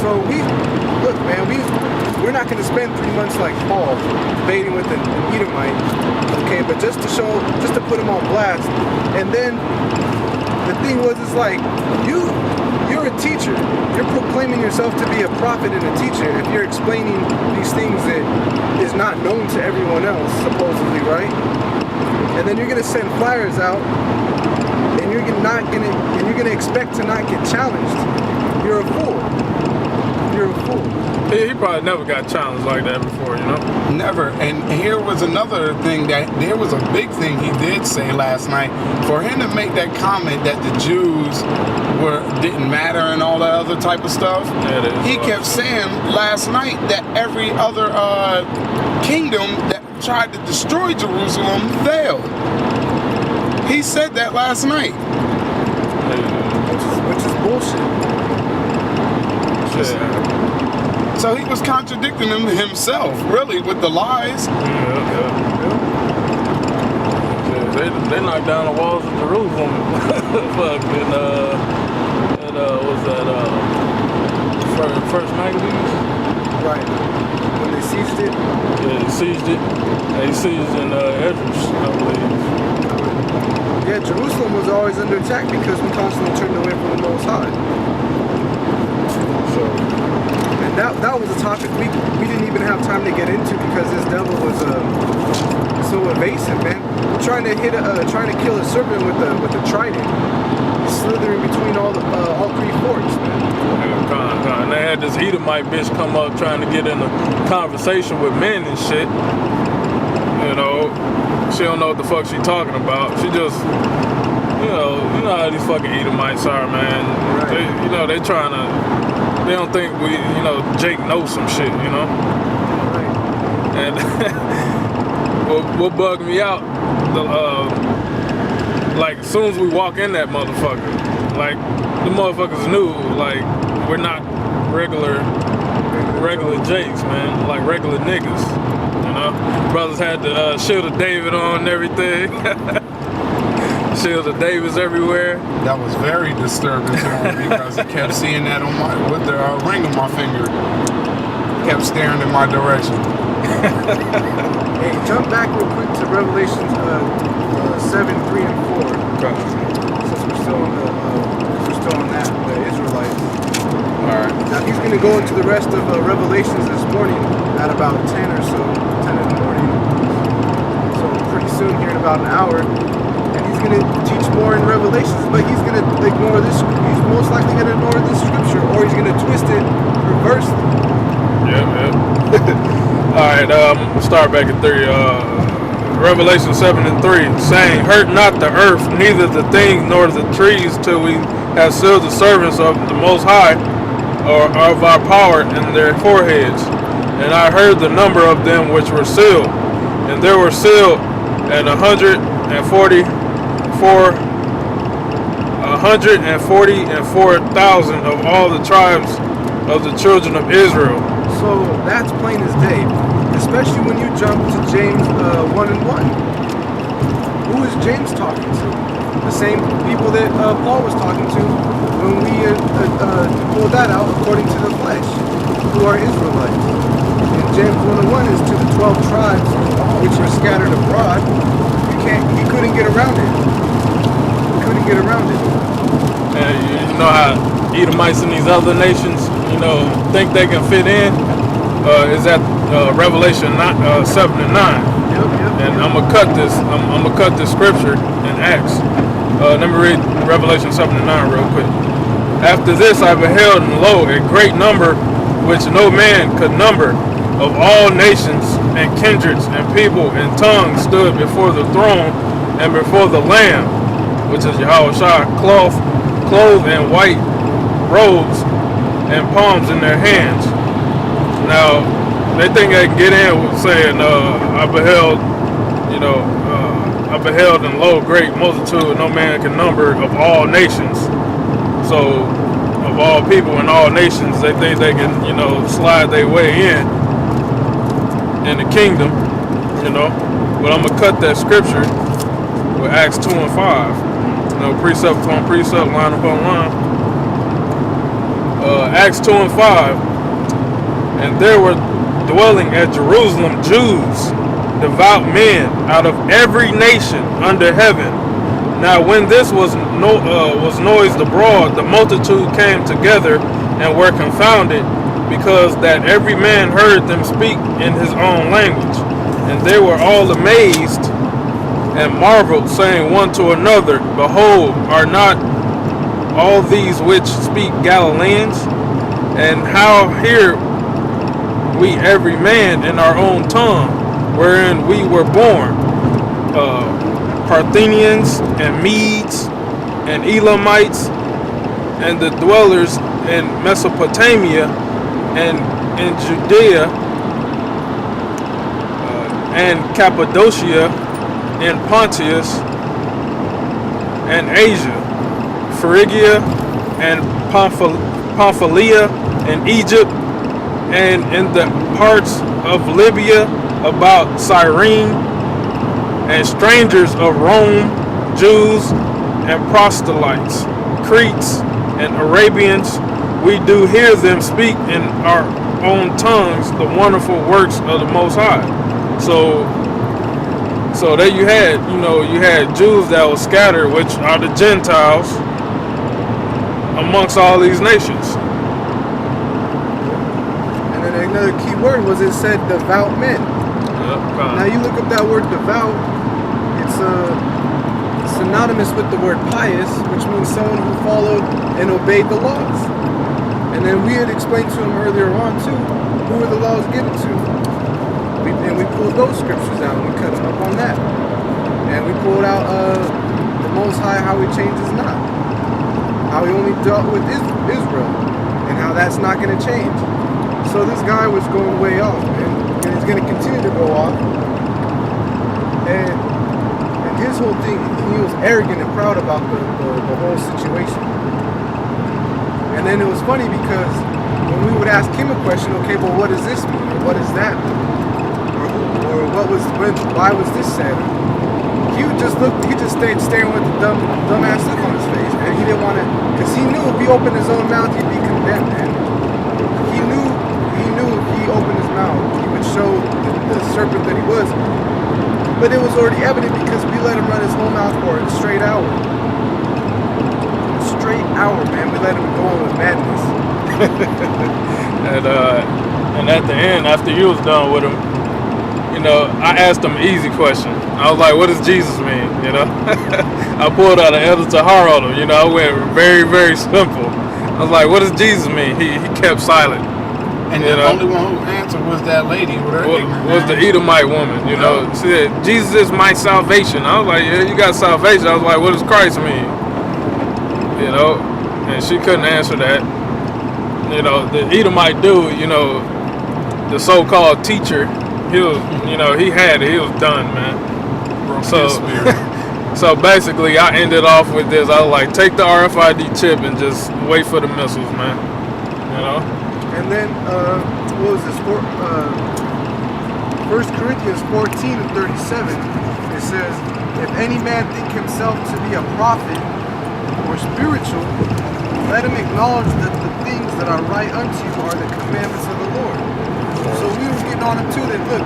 So look, man, we're not going to spend 3 months like Paul debating with an Edomite, okay? But just to put him on blast. And then the thing was, it's like you're a teacher. You're proclaiming yourself to be a prophet and a teacher if you're explaining these things that is not known to everyone else, supposedly, right? And then you're gonna send flyers out, and you're gonna expect to not get challenged. You're a fool. You're a fool. He probably never got challenged like that before, you know? Never. And here was another thing there was a big thing he did say last night. For him to make that comment that the Jews didn't matter and all that other type of stuff, he kept saying last night that every other kingdom that tried to destroy Jerusalem failed. He said that last night. Which is bullshit. So he was contradicting himself, really, with the lies. They knocked down the walls of Jerusalem. Fucking, what's that, First Maccabees? Right. When they seized it? Yeah, they seized it. They seized in Esdras, I believe. Yeah, Jerusalem was always under attack because we constantly turned away from the Most High. So, and that was a topic we didn't even have time to get into because this devil was so evasive, man. Trying to kill a serpent with a trident, slithering between all three forks, man. And they had this Edomite bitch come up trying to get in a conversation with men and shit. You know, she don't know what the fuck she talking about. She just, you know how these fucking Edomites are, man. Right. They trying to. They don't think Jake knows some shit, you know? Right. And what bugged me out, like, as soon as we walk in that motherfucker, like, the motherfuckers knew, like, we're not regular Jakes, man, like regular niggas, you know? Brothers had the Shield of David on and everything. Shield of Davis everywhere. That was very disturbing to him because he kept seeing that with the ring on my finger. Kept staring in my direction. Hey, jump back real quick to Revelations 7, 3, and 4. Okay. Since we're still on that, the Israelites. Alright. Now he's going to go into the rest of Revelations this morning at about 10 or so, 10 in the morning. So pretty soon here in about an hour. He's going to teach more in Revelations, but he's going to ignore this. He's most likely going to ignore this scripture, or he's going to twist it reversely. Yeah. All right, we'll start back at 3. Revelation 7 and 3, saying, "Hurt not the earth, neither the things nor the trees, till we have sealed the servants of the Most High, or of our power in their foreheads. And I heard the number of them which were sealed, and there were sealed 144,000 of all the tribes of the children of Israel." So that's plain as day, especially when you jump to James 1 and 1. Who is James talking to? The same people that Paul was talking to when we pulled that out according to the flesh, who are Israelites. And James 1 and 1 is to the 12 tribes which are scattered abroad. He couldn't get around it. And you know how Edomites in these other nations, think they can fit in? Is that Revelation 7 and 9. Yep. And I'm gonna cut this. I'm gonna cut this scripture in Acts. Let me read Revelation 7 and 9 real quick. "After this I beheld, and lo, a great number which no man could number, of all nations and kindreds and people and tongues, stood before the throne and before the Lamb," which is Yahushua, clothed in white robes and palms in their hands. Now, they think they can get in with saying, I beheld and lo, great multitude, no man can number, of all nations. So, of all people and all nations, they think they can, slide their way in the kingdom, But I'm going to cut that scripture with Acts 2 and 5. Precept upon precept, line upon line. Acts 2 and 5. And there were dwelling at Jerusalem Jews, devout men out of every nation under heaven. Now when this was noised abroad, the multitude came together and were confounded, because that every man heard them speak in his own language. And they were all amazed and marveled, saying one to another, Behold, are not all these which speak Galileans? And how hear we every man in our own tongue, wherein we were born? Parthians and Medes and Elamites and the dwellers in Mesopotamia and in Judea and Cappadocia and Pontus and Asia, Phrygia and Pamphylia and Egypt, and in the parts of Libya about Cyrene, and strangers of Rome, Jews and proselytes, Cretes and Arabians, we do hear them speak in our own tongues the wonderful works of the Most High. So there you had, you had Jews that were scattered, which are the Gentiles, amongst all these nations. And then another key word was, it said devout men. Now you look up that word devout, it's synonymous with the word pious, which means someone who followed and obeyed the laws. And then we had explained to him earlier on too, who were the laws given to. And we pulled those scriptures out and we cut them up on that. And we pulled out the Most High, how he changes not. How he only dealt with Israel, and how that's not going to change. So this guy was going way off, and he's going to continue to go off. And his whole thing, he was arrogant and proud about the whole situation. And then it was funny because when we would ask him a question, okay, well, what does this mean? Or what does that mean? Or why was this said? He would just look, he just stayed staring with the dumbass look on his face, man. He didn't want to, because he knew if he opened his own mouth, he'd be condemned, man. He knew if he opened his mouth, he would show the serpent that he was. But it was already evident because we let him run his whole mouth for a straight hour. Man. We let him go on with madness. And at the end, after you was done with him, I asked him an easy question. I was like, what does Jesus mean? I pulled out an Elder Tahar on him. I went very, very simple. I was like, what does Jesus mean? He kept silent. And the only one who answered was that lady with her was the Edomite woman. She said, Jesus is my salvation. I was like, yeah, you got salvation. I was like, what does Christ mean? And she couldn't answer that. The Edomite dude, the so-called teacher, he was, he had it. He was done, man. So basically, I ended off with this. I was like, take the RFID chip and just wait for the missiles, man. And then, what was this? 1 Corinthians 14 and 37, it says, if any man think himself to be a prophet or spiritual, let him acknowledge that the things that are right unto you are the commandments of the Lord. So we were getting on him too, that look,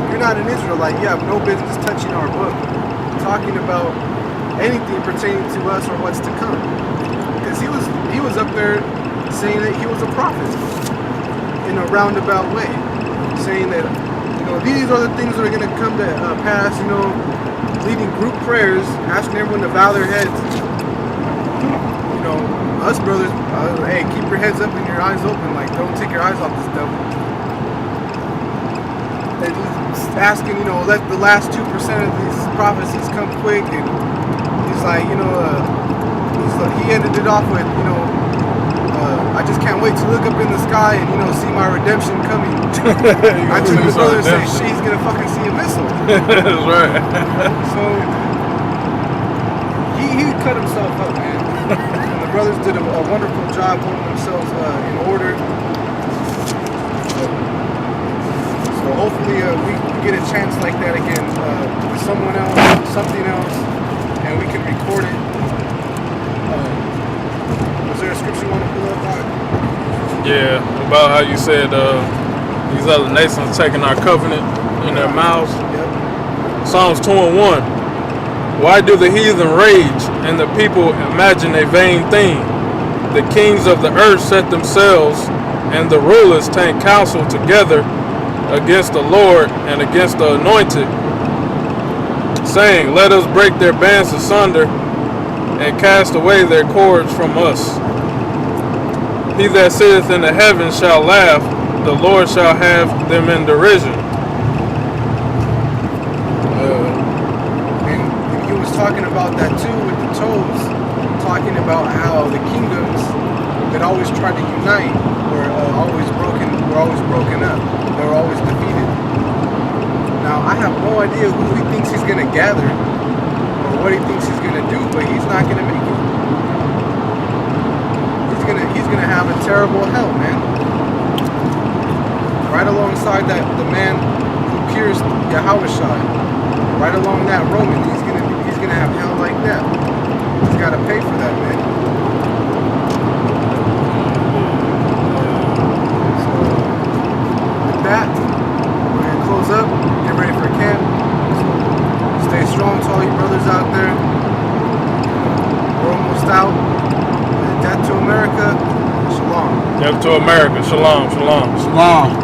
you're not an Israelite, you have no business touching our book, talking about anything pertaining to us or what's to come. Because he was up there saying that he was a prophet in a roundabout way, saying that these are the things that are going to come to pass, leading group prayers, asking everyone to bow their heads. Us brothers, hey, keep your heads up and your eyes open, like don't take your eyes off this devil. And he's asking, let the last 2% of these prophecies come quick, and he's like, he ended it off with, I just can't wait to look up in the sky and see my redemption coming. I took the brother and say, she's gonna fucking see a missile. That's right. So he cut himself up, man. And the brothers did a wonderful job holding themselves in order. So hopefully we get a chance like that again with someone else, something else, and we can record it. Was there a scripture you want to pull up on? Yeah, about how you said these other nations taking our covenant in their mouths. Yep. Psalms 2:1. Why do the heathen rage and the people imagine a vain thing? The kings of the earth set themselves, and the rulers take counsel together against the Lord and against the anointed, saying, let us break their bands asunder and cast away their cords from us. He that sitteth in the heavens shall laugh, the Lord shall have them in derision. And he was talking about that too with the toes, talking about how the kingdoms that always tried to unite were always broken up. They were always defeated. Now I have no idea who he thinks he's gonna gather or what he thinks he's gonna do, but he's not gonna make it. He's gonna have a terrible hell, man. Right alongside that, the man who pierced Yahushua, right along that Roman, he's gonna have hell like that. He's gotta pay for that, man. So with that, we're gonna close up, get ready for camp. So stay strong to all you brothers out there. We're almost out. Death to America. Shalom. Death to America. Shalom, shalom. Shalom.